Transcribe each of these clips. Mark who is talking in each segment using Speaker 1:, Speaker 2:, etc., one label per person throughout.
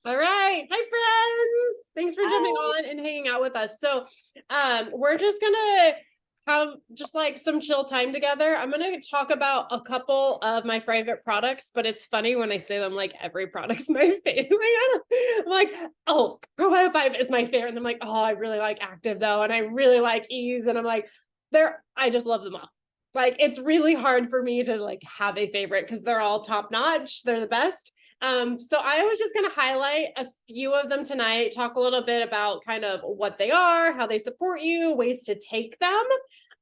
Speaker 1: All right. Hi, friends. Thanks for jumping
Speaker 2: Hi.
Speaker 1: on and hanging out with us. So, we're just gonna have just like some chill time together. I'm gonna talk about a couple of my favorite products, but it's funny when I say them like every product's my favorite. I'm like, oh, Probiotic 5 is my favorite. And I'm like, oh, I really like Active though, and I really like Ease. And I'm like, I just love them all. Like, it's really hard for me to like have a favorite because they're all top notch. They're the best. So I was just going to highlight a few of them tonight, talk a little bit about kind of what they are, how they support you, ways to take them.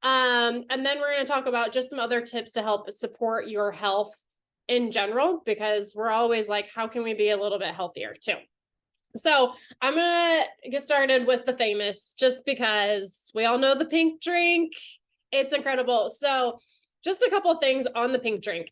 Speaker 1: And then we're going to talk about just some other tips to help support your health in general, because we're always like, how can we be a little bit healthier too? So I'm going to get started with the famous, just because we all know the pink drink. It's incredible. So just a couple of things on the pink drink.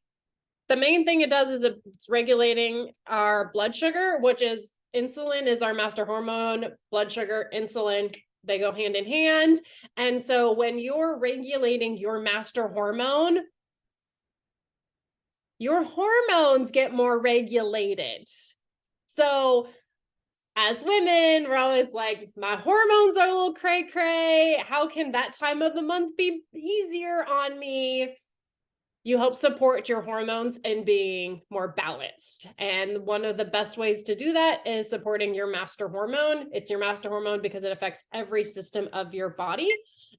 Speaker 1: The main thing it does is it's regulating our blood sugar, which is insulin is our master hormone. Blood sugar, insulin, they go hand in hand. And so when you're regulating your master hormone, your hormones get more regulated. So as women, we're always like, my hormones are a little cray cray. How can that time of the month be easier on me? You help support your hormones in being more balanced. And one of the best ways to do that is supporting your master hormone. It's your master hormone because it affects every system of your body.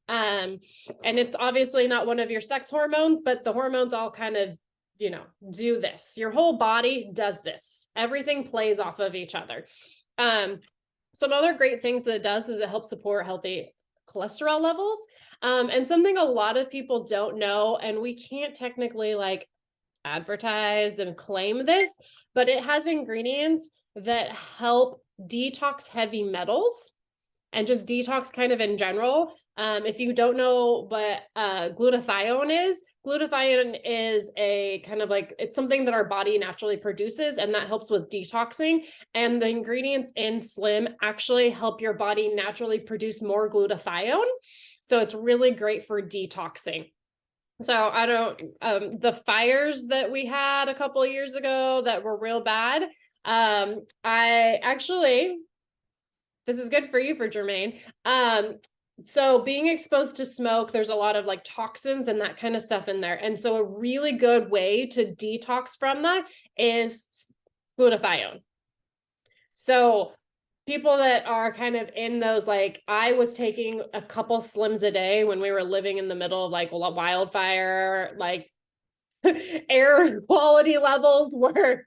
Speaker 1: And it's obviously not one of your sex hormones, but the hormones all kind of, do this. Your whole body does this. Everything plays off of each other. Some other great things that it does is it helps support healthy cholesterol levels. And something a lot of people don't know, and we can't technically like advertise and claim this, but it has ingredients that help detox heavy metals and just detox kind of in general. If you don't know what glutathione is a kind of like, it's something that our body naturally produces, and that helps with detoxing. And the ingredients in Slim actually help your body naturally produce more glutathione. So it's really great for detoxing. So the fires that we had a couple of years ago that were real bad. I actually, this is good for you, for Jermaine. So being exposed to smoke, there's a lot of like toxins and that kind of stuff in there. And so a really good way to detox from that is glutathione. So people that are kind of in those, like, I was taking a couple Slims a day when we were living in the middle of like a wildfire, like air quality levels were,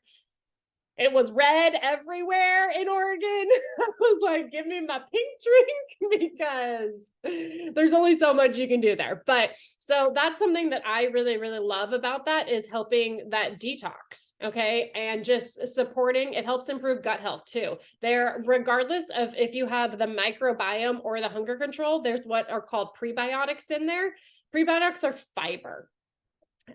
Speaker 1: it was red everywhere in Oregon. I was like, give me my pink drink because there's only so much you can do there. But so that's something that I really, really love about that, is helping that detox. Okay. And just supporting, it helps improve gut health too. There, regardless of if you have the microbiome or the hunger control, there's what are called prebiotics in there. Prebiotics are fiber.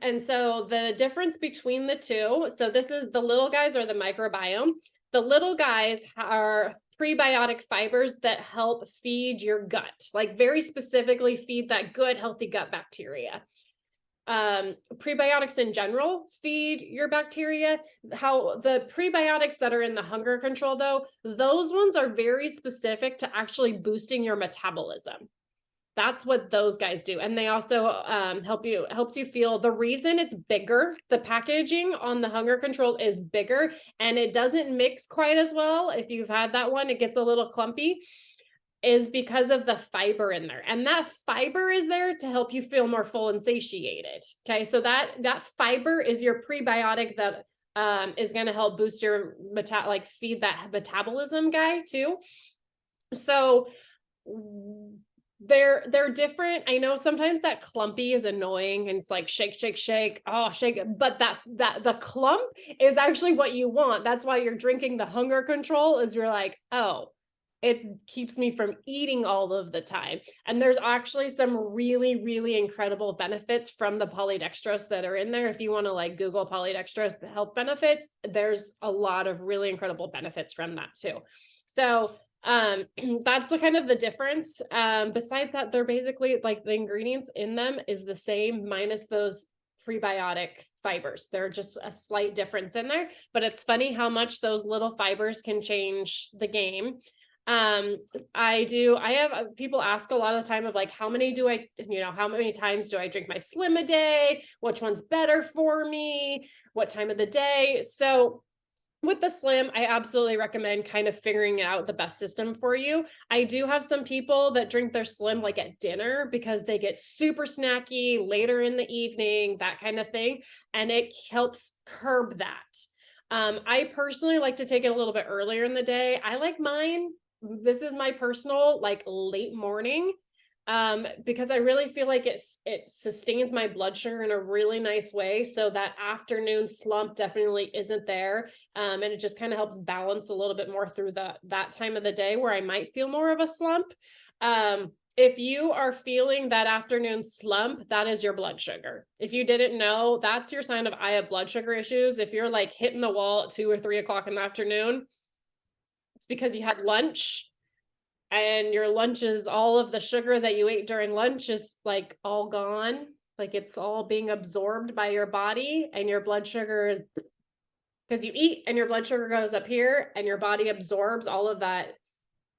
Speaker 1: And so the difference between the two, so this is the little guys are the microbiome. The little guys are prebiotic fibers that help feed your gut, like very specifically feed that good, healthy gut bacteria. Prebiotics in general feed your bacteria. How the prebiotics that are in the hunger control, though, those ones are very specific to actually boosting your metabolism. That's what those guys do. And they also helps you feel, the reason it's bigger, the packaging on the hunger control is bigger, and it doesn't mix quite as well. If you've had that one, it gets a little clumpy, is because of the fiber in there. And that fiber is there to help you feel more full and satiated. Okay. So that fiber is your prebiotic that is going to help boost your feed that metabolism guy too. So they're different. I know sometimes that clumpy is annoying and it's like shake, shake, shake. Oh, shake. But that the clump is actually what you want. That's why you're drinking the hunger control, is you're like, oh, it keeps me from eating all of the time. And there's actually some really, really incredible benefits from the polydextrose that are in there. If you want to like Google polydextrose health benefits, there's a lot of really incredible benefits from that too. So that's the kind of the difference. Besides that, they're basically like the ingredients in them is the same, minus those prebiotic fibers. They're just a slight difference in there, but it's funny how much those little fibers can change the game. I have people ask a lot of the time of like, how many times do I drink my Slim a day? Which one's better for me? What time of the day? So with the Slim, I absolutely recommend kind of figuring out the best system for you. I do have some people that drink their Slim like at dinner because they get super snacky later in the evening, that kind of thing. And it helps curb that. I personally like to take it a little bit earlier in the day. I like mine. This is my personal like late morning, because I really feel like it sustains my blood sugar in a really nice way. So that afternoon slump definitely isn't there. And it just kind of helps balance a little bit more through that time of the day where I might feel more of a slump. If you are feeling that afternoon slump, that is your blood sugar. If you didn't know, that's your sign of I have blood sugar issues. If you're like hitting the wall at 2 or 3 o'clock in the afternoon, it's because you had lunch, and your lunch is all of the sugar that you ate during lunch is like all gone. Like it's all being absorbed by your body, and your blood sugar is, because you eat and your blood sugar goes up here and your body absorbs all of that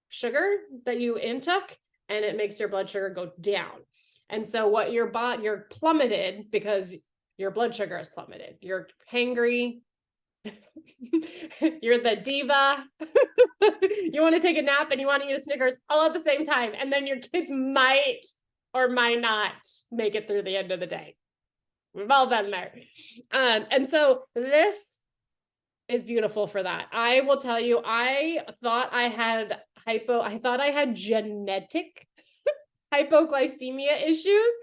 Speaker 1: sugar that you intook, and it makes your blood sugar go down. And so what you're plummeted because your blood sugar has plummeted. You're hangry. You're the diva. You want to take a nap and you want to eat a Snickers all at the same time. And then your kids might or might not make it through the end of the day. We've all been there. And so this is beautiful for that. I will tell you, I thought I had genetic hypoglycemia issues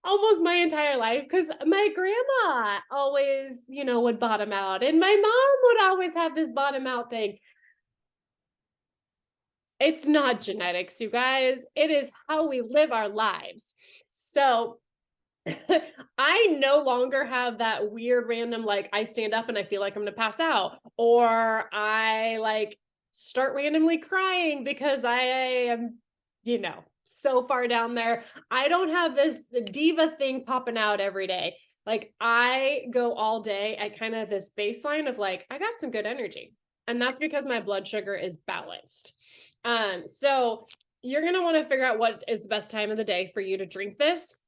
Speaker 1: almost my entire life, because my grandma always, would bottom out, and my mom would always have this bottom out thing. It's not genetics, you guys. It is how we live our lives. So I no longer have that weird random, like I stand up and I feel like I'm going to pass out, or I like start randomly crying because I am, so far down there. I don't have this diva thing popping out every day. Like I go all day at kind of this baseline of like, I got some good energy. And that's because my blood sugar is balanced. So you're going to want to figure out what is the best time of the day for you to drink this.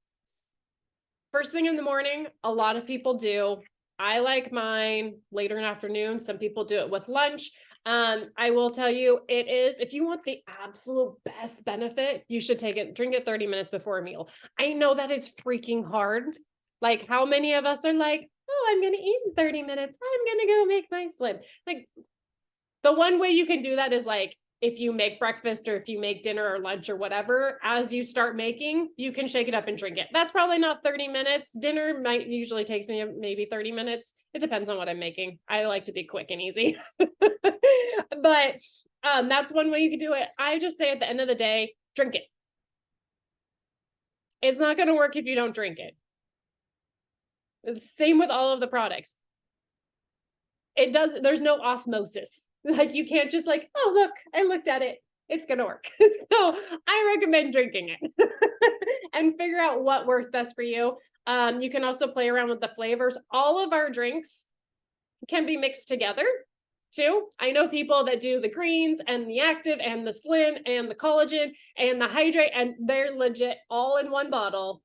Speaker 1: First thing in the morning, a lot of people do. I like mine later in the afternoon. Some people do it with lunch. I will tell you, it is, if you want the absolute best benefit, you should drink it 30 minutes before a meal. I know that is freaking hard. Like how many of us are like, oh, I'm going to eat in 30 minutes. I'm going to go make my Slim. Like the one way you can do that is like, if you make breakfast or if you make dinner or lunch or whatever, as you start making, you can shake it up and drink it. That's probably not 30 minutes. Dinner usually takes me maybe 30 minutes. It depends on what I'm making. I like to be quick and easy. But that's one way you can do it. I just say at the end of the day, drink it. It's not going to work if you don't drink it. Same with all of the products. There's no osmosis. Like you can't just like, oh, look, I looked at it. It's going to work. So I recommend drinking it and figure out what works best for you. You can also play around with the flavors. All of our drinks can be mixed together too. I know people that do the greens and the active and the Slim and the collagen and the hydrate, and they're legit all in one bottle.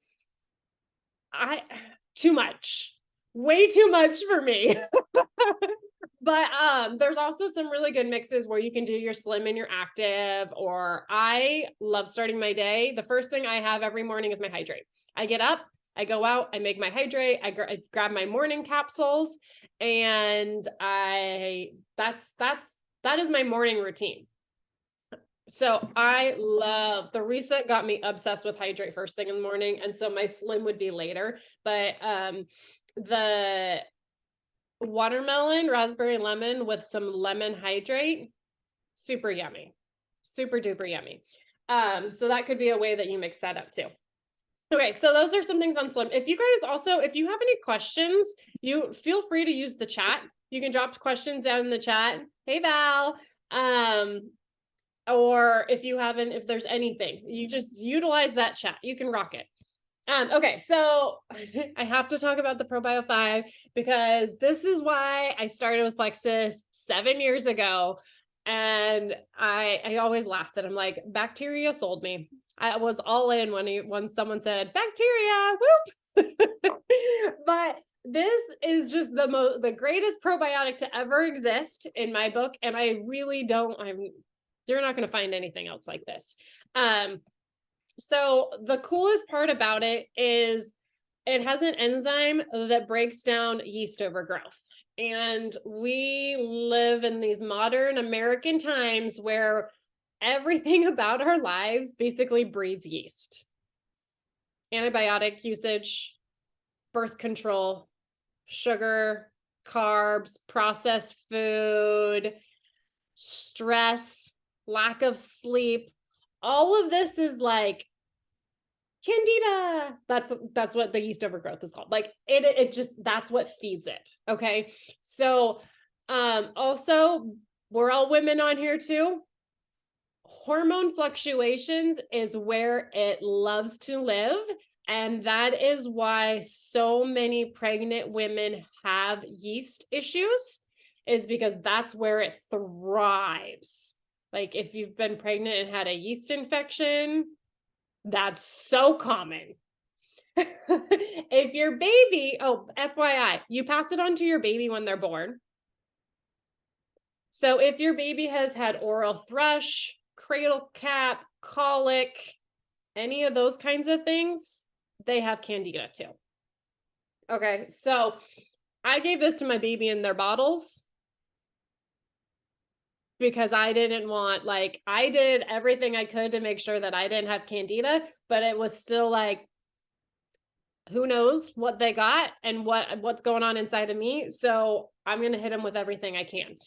Speaker 1: Too much, way too much for me. But there's also some really good mixes where you can do your Slim and your active, or I love starting my day. The first thing I have every morning is my hydrate. I get up, I go out, I make my hydrate, I grab my morning capsules, and that is my morning routine. So I love, the reset got me obsessed with hydrate first thing in the morning. And so my Slim would be later, but the watermelon, raspberry, lemon with some lemon hydrate, super yummy, super duper yummy. So that could be a way that you mix that up too. Okay, so those are some things on Slim. If you guys also, if you have any questions, you feel free to use the chat. You can drop questions down in the chat. Hey, Val. Or if there's anything, you just utilize that chat. You can rock it. Okay, so I have to talk about the ProBio 5 because this is why I started with Plexus 7 years ago. And I always laugh that I'm like, bacteria sold me. I was all in when someone said bacteria, whoop. But this is just the greatest probiotic to ever exist in my book. And I really you're not going to find anything else like this. So the coolest part about it is it has an enzyme that breaks down yeast overgrowth. And we live in these modern American times where everything about our lives basically breeds yeast. Antibiotic usage, birth control, sugar, carbs, processed food, stress, lack of sleep. All of this is like Candida. That's what the yeast overgrowth is called. Like it just, that's what feeds it. Okay. So also, we're all women on here too. Hormone fluctuations is where it loves to live. And that is why so many pregnant women have yeast issues, is because that's where it thrives. Like if you've been pregnant and had a yeast infection, that's so common. If your baby, oh, FYI, you pass it on to your baby when they're born. So if your baby has had oral thrush, cradle cap, colic, any of those kinds of things, they have Candida too. Okay, so I gave this to my baby in their bottles because I didn't want, like, I did everything I could to make sure that I didn't have Candida, but it was still like, who knows what they got and what's going on inside of me. So I'm going to hit them with everything I can.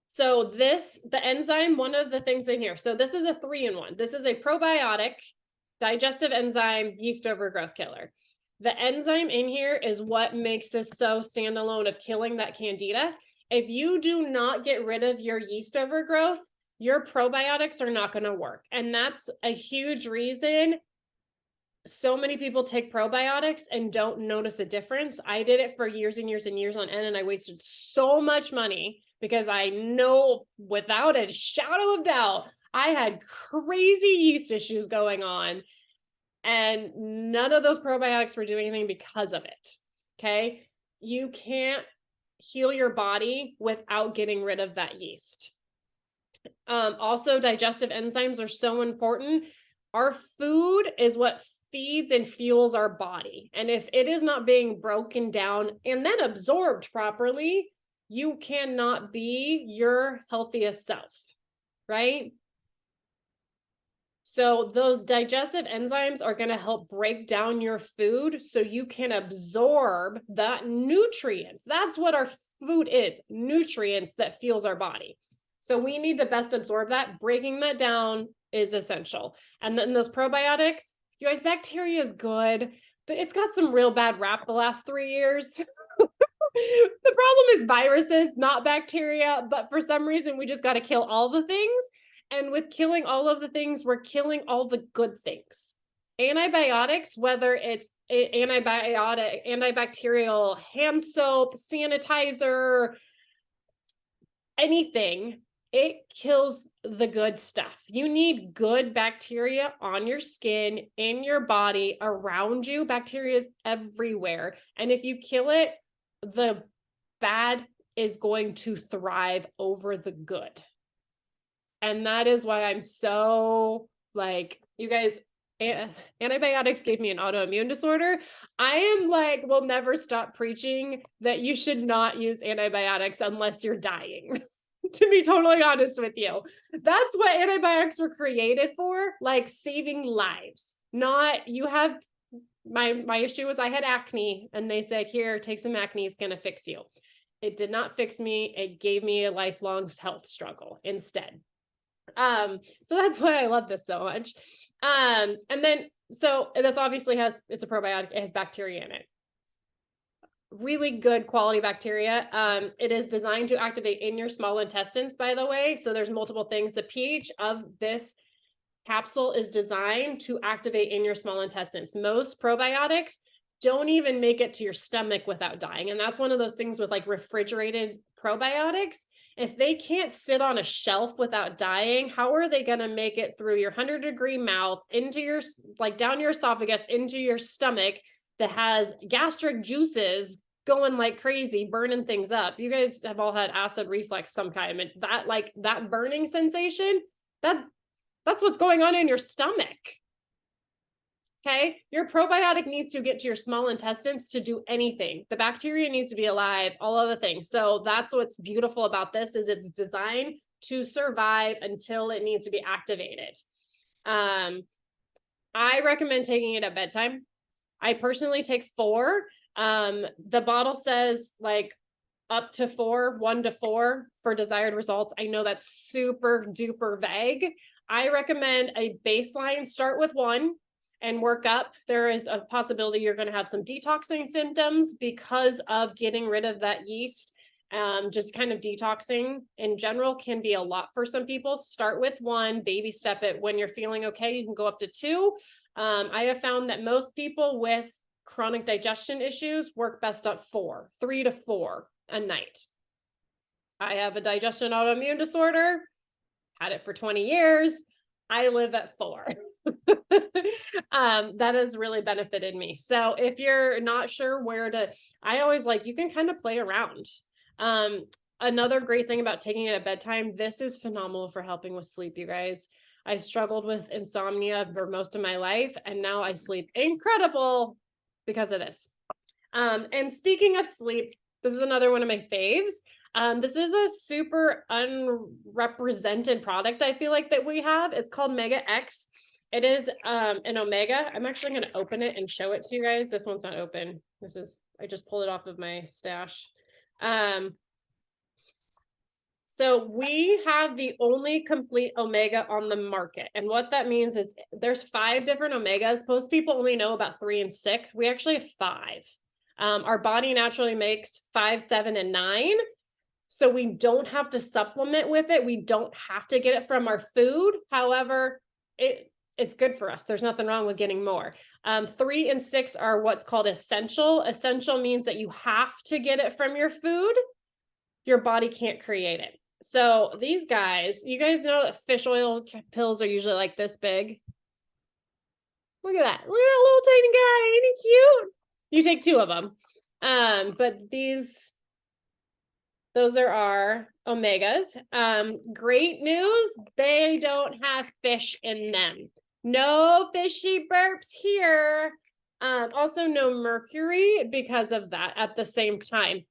Speaker 1: So the enzyme, one of the things in here, so this is a 3-in-1. This is a probiotic, digestive enzyme, yeast overgrowth killer. The enzyme in here is what makes this so standalone of killing that Candida. If you do not get rid of your yeast overgrowth, your probiotics are not going to work. And that's a huge reason so many people take probiotics and don't notice a difference. I did it for years and years and years on end, and I wasted so much money because I know without a shadow of doubt, I had crazy yeast issues going on, and none of those probiotics were doing anything because of it. Okay. You can't heal your body without getting rid of that yeast. Also, digestive enzymes are so important. Our food is what feeds and fuels our body. And if it is not being broken down and then absorbed properly, you cannot be your healthiest self, right? So those digestive enzymes are going to help break down your food so you can absorb that nutrients. That's what our food is, nutrients that fuels our body. So we need to best absorb that. Breaking that down is essential. And then those probiotics, you guys, bacteria is good. It's got some real bad rap the last 3 years. The problem is viruses, not bacteria. But for some reason, we just got to kill all the things. And with killing all of the things, we're killing all the good things. Antibiotics, whether it's antibacterial hand soap, sanitizer, anything, it kills the good stuff. You need good bacteria on your skin, in your body, around you. Bacteria is everywhere. And if you kill it, the bad is going to thrive over the good. And that is why I'm so like, you guys, antibiotics gave me an autoimmune disorder. I am like, will never stop preaching that you should not use antibiotics unless you're dying. To be totally honest with you, that's what antibiotics were created for, like saving lives. Not, you have, my issue was I had acne and they said, here, take some acne, it's going to fix you. It did not fix me. It gave me a lifelong health struggle instead. So that's why I love this so much. And then, so this obviously it's a probiotic, it has bacteria in it. Really good quality bacteria. It is designed to activate in your small intestines, by the way. So there's multiple things. The pH of this capsule is designed to activate in your small intestines. Most probiotics don't even make it to your stomach without dying. And that's one of those things with like refrigerated probiotics. If they can't sit on a shelf without dying, how are they going to make it through your 100-degree mouth into your, like down your esophagus, into your stomach that has gastric juices going like crazy, burning things up? You guys have all had acid reflux some kind, and that, like that burning sensation, that's what's going on in your stomach. Okay, your probiotic needs to get to your small intestines to do anything. The bacteria needs to be alive, all other things. So that's what's beautiful about this, is it's designed to survive until it needs to be activated. I recommend taking it at bedtime. I personally take 4. The bottle says like up to 4, 1 to 4 for desired results. I know that's super duper vague. I recommend a baseline, start with 1 and work up. There is a possibility you're going to have some detoxing symptoms because of getting rid of that yeast. Just kind of detoxing in general can be a lot for some people. Start with 1, baby step it. When you're feeling okay, you can go up to 2. I have found that most people with chronic digestion issues work best at 4, 3 to 4 a night. I have a digestion autoimmune disorder, had it for 20 years. I live at 4. That has really benefited me. So if you're not sure where to, I always like, you can kind of play around. Another great thing about taking it at bedtime, this is phenomenal for helping with sleep, you guys. I struggled with insomnia for most of my life, and now I sleep incredible because of this. And speaking of sleep, this is another one of my faves. This is a super unrepresented product, I feel like, that we have. It's called Mega X. It is an omega. I'm actually going to open it and show it to you guys. This one's not open. I just pulled it off of my stash. So we have the only complete omega on the market. And what that means is there's 5 different omegas. Most people only know about 3 and 6. We actually have 5. Our body naturally makes 5, 7, and 9. So we don't have to supplement with it. We don't have to get it from our food. However, it's good for us. There's nothing wrong with getting more. 3 and 6 are what's called essential. Essential means that you have to get it from your food. Your body can't create it. So these guys, you guys know that fish oil pills are usually like this big. Look at that. Look at that little tiny guy. Ain't he cute? You take 2 of them. But those are our omegas. Great news, they don't have fish in them. No fishy burps here. Also no mercury because of that at the same time.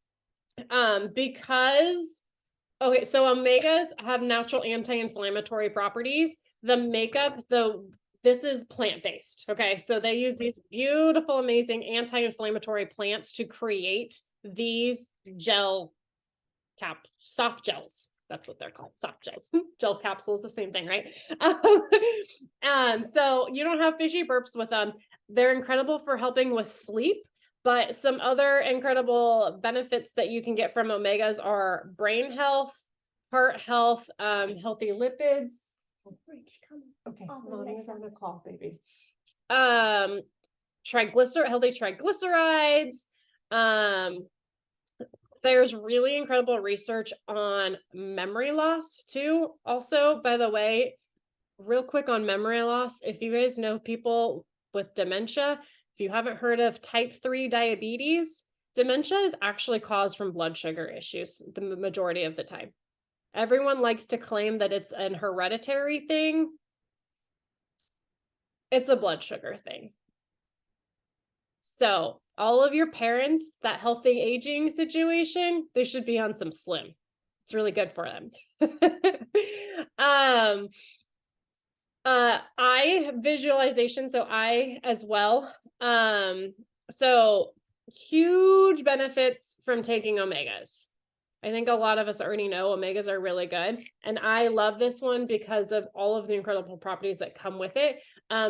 Speaker 1: Okay, so omegas have natural anti-inflammatory properties. The makeup, this is plant-based. Okay, so they use these beautiful, amazing anti-inflammatory plants to create these soft gels. That's what they're called, soft gels. Gel capsules, the same thing, right? So you don't have fishy burps with them. They're incredible for helping with sleep, but some other incredible benefits that you can get from omegas are brain health, heart health, healthy lipids. Okay, mommy's on a call, baby. Healthy triglycerides. There's really incredible research on memory loss too. Also, by the way, real quick on memory loss, if you guys know people with dementia, if you haven't heard of type 3 diabetes, dementia is actually caused from blood sugar issues the majority of the time. Everyone likes to claim that it's an hereditary thing. It's a blood sugar thing. So all of your parents, that healthy aging situation, they should be on some Slim. It's really good for them. Eye visualization. So eye as well. So huge benefits from taking omegas. I think a lot of us already know omegas are really good. And I love this one because of all of the incredible properties that come with it.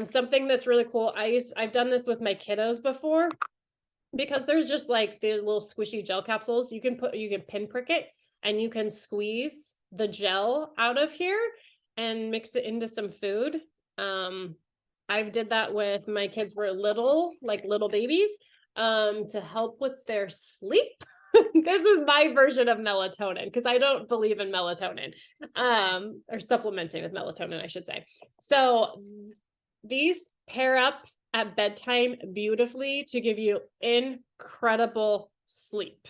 Speaker 1: Something that's really cool. I've done this with my kiddos before, because there's just like these little squishy gel capsules. You can pinprick it and you can squeeze the gel out of here and mix it into some food. I did that with my kids were little, like little babies, to help with their sleep. This is my version of melatonin because I don't believe in melatonin, or supplementing with melatonin, I should say. So these pair up at bedtime beautifully to give you incredible sleep.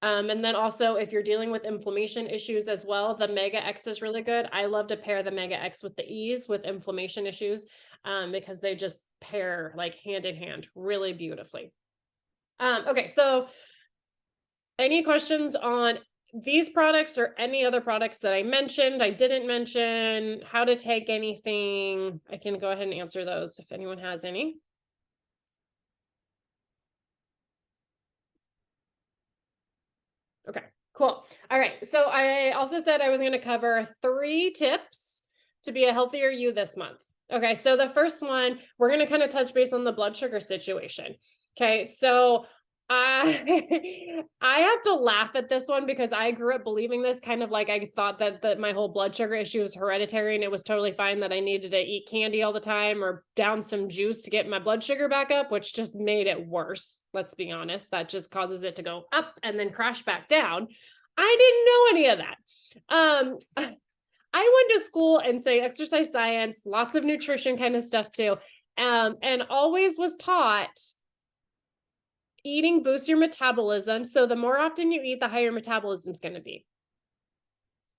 Speaker 1: And then also if you're dealing with inflammation issues as well, the Mega X is really good. I love to pair the Mega X with the Ease with inflammation issues, because they just pair like hand in hand really beautifully. Okay, so any questions on these products or any other products that I mentioned, I didn't mention, how to take anything? I can go ahead and answer those if anyone has any. Okay, cool. All right. So I also said I was going to cover 3 tips to be a healthier you this month. Okay. So the first one, we're going to kind of touch base on the blood sugar situation. Okay. So I I have to laugh at this one because I grew up believing this, kind of like I thought that my whole blood sugar issue was hereditary and it was totally fine that I needed to eat candy all the time or down some juice to get my blood sugar back up, which just made it worse. Let's be honest, that just causes it to go up and then crash back down. I didn't know any of that. I went to school and say exercise science, lots of nutrition kind of stuff too, and always was taught eating boosts your metabolism. So the more often you eat, the higher metabolism is going to be.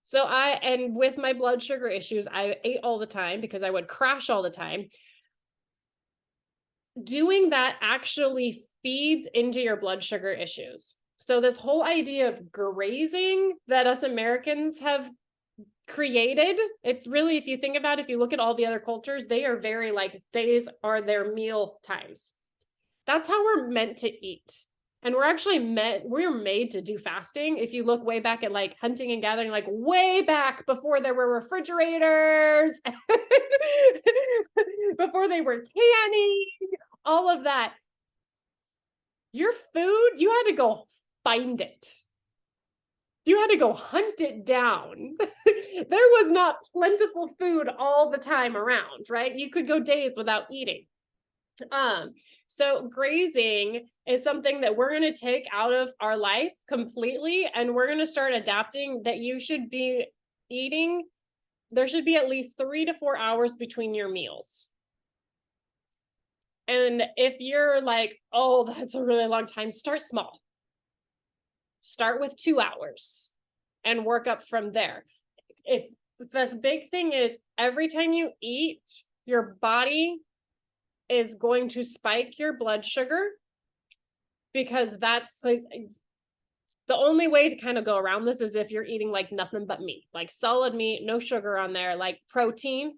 Speaker 1: So and with my blood sugar issues, I ate all the time because I would crash all the time. Doing that actually feeds into your blood sugar issues. So this whole idea of grazing that us Americans have created, it's really, if you think about it, if you look at all the other cultures, they are very like, these are their meal times. That's how we're meant to eat. And we're made to do fasting. If you look way back at like hunting and gathering, like way back before there were refrigerators, before they were canning, all of that. Your food, you had to go find it. You had to go hunt it down. There was not plentiful food all the time around, right? You could go days without eating. So grazing is something that we're going to take out of our life completely, and we're going to start adapting that you should be eating. There should be at least 3 to 4 hours between your meals. And if you're like, oh, that's a really long time, start small. Start with 2 hours and work up from there. If the big thing is every time you eat, your body is going to spike your blood sugar, because that's the only way to kind of go around this is if you're eating like nothing but meat, like solid meat, no sugar on there, like protein,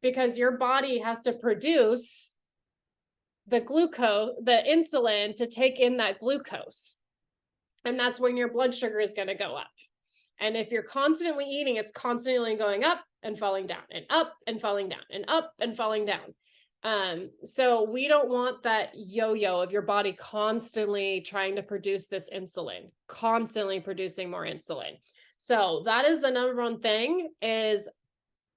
Speaker 1: because your body has to produce the glucose, the insulin to take in that glucose. And that's when your blood sugar is going to go up. And if you're constantly eating, it's constantly going up and falling down and up and falling down and up and falling down. So we don't want that yo-yo of your body constantly trying to produce this insulin, constantly producing more insulin. So that is the number one thing, is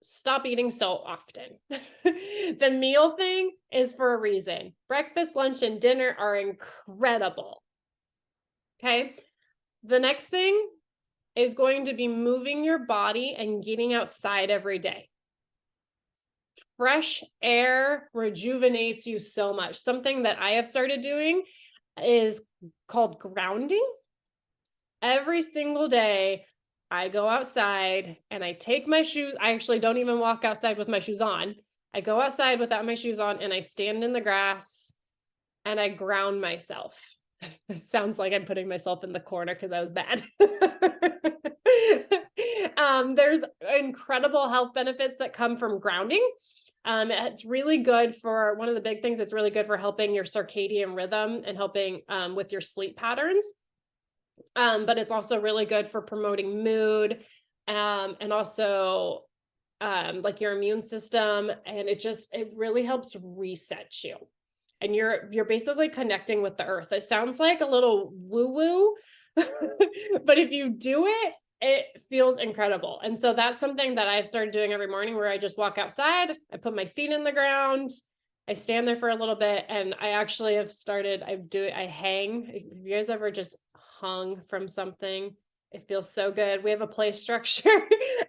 Speaker 1: stop eating so often. The meal thing is for a reason. Breakfast, lunch, and dinner are incredible. Okay. The next thing is going to be moving your body and getting outside every day. Fresh air rejuvenates you so much. Something that I have started doing is called grounding. Every single day, I go outside and I take my shoes. I actually don't even walk outside with my shoes on. I go outside without my shoes on and I stand in the grass and I ground myself. It sounds like I'm putting myself in the corner because I was bad. There's incredible health benefits that come from grounding. It's really good for, one of the big things, it's really good for helping your circadian rhythm and helping with your sleep patterns. But it's also really good for promoting mood, and also like your immune system. And it really helps reset you. And you're basically connecting with the earth. It sounds like a little woo-woo, but if you do it, it feels incredible. And so that's something that I've started doing every morning, where I just walk outside, I put my feet in the ground, I stand there for a little bit, and I actually have started, I hang. Have you guys ever just hung from something? It feels so good. We have a play structure.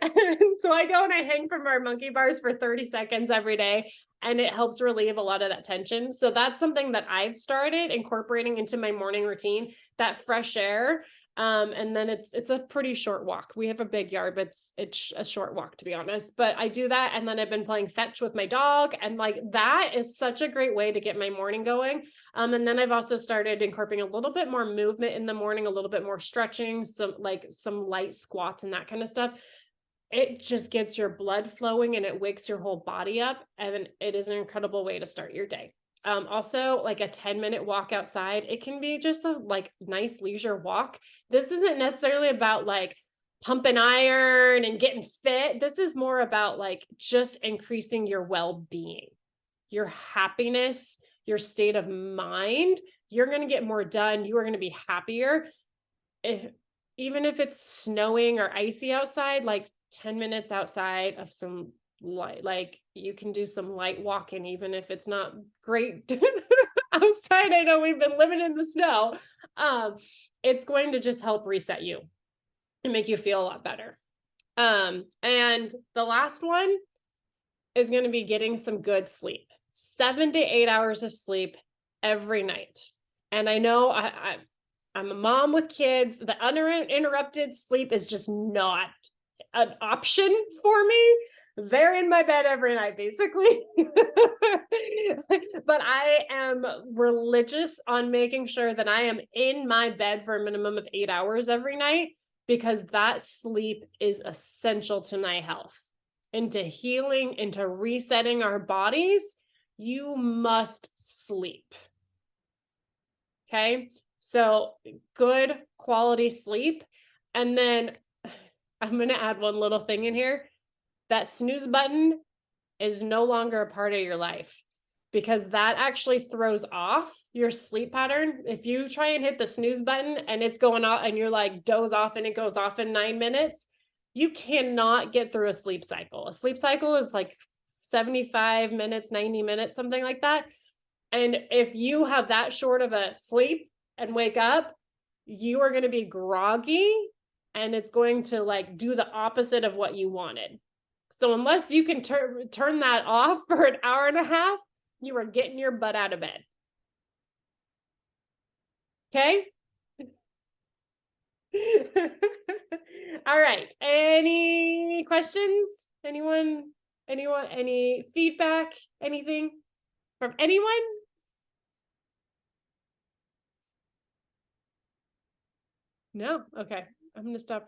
Speaker 1: And so I go and I hang from our monkey bars for 30 seconds every day, and it helps relieve a lot of that tension. So that's something that I've started incorporating into my morning routine, that fresh air. And then it's a pretty short walk. We have a big yard, but it's a short walk, to be honest. But I do that, and then I've been playing fetch with my dog, and like that is such a great way to get my morning going. And then I've also started incorporating a little bit more movement in the morning, a little bit more stretching, some light squats and that kind of stuff. It just gets your blood flowing and it wakes your whole body up, and it is an incredible way to start your day. Also, like a 10-minute walk outside, it can be just a like nice leisure walk. This isn't necessarily about like pumping iron and getting fit. This is more about like just increasing your well-being, your happiness, your state of mind. You're going to get more done. You are going to be happier. Even if it's snowing or icy outside, like 10 minutes outside of some light, like you can do some light walking, even if it's not great outside. I know we've been living in the snow. It's going to just help reset you and make you feel a lot better. And the last one is going to be getting some good sleep, 7 to 8 hours of sleep every night. And I know I'm a mom with kids. The uninterrupted sleep is just not an option for me. They're in my bed every night, basically. But I am religious on making sure that I am in my bed for a minimum of 8 hours every night, because that sleep is essential to my health, into healing, into resetting our bodies. You must sleep. Okay. So good quality sleep. And then I'm going to add one little thing in here. That snooze button is no longer a part of your life, because that actually throws off your sleep pattern. If you try and hit the snooze button and it's going off and you're like doze off and it goes off in 9 minutes, you cannot get through a sleep cycle. A sleep cycle is like 75 minutes, 90 minutes, something like that. And if you have that short of a sleep and wake up, you are going to be groggy, and it's going to like do the opposite of what you wanted. So unless you can turn that off for an hour and a half, you are getting your butt out of bed. Okay? All right. Any questions? Anyone? Any feedback? Anything from anyone? No? Okay. I'm going to stop recording.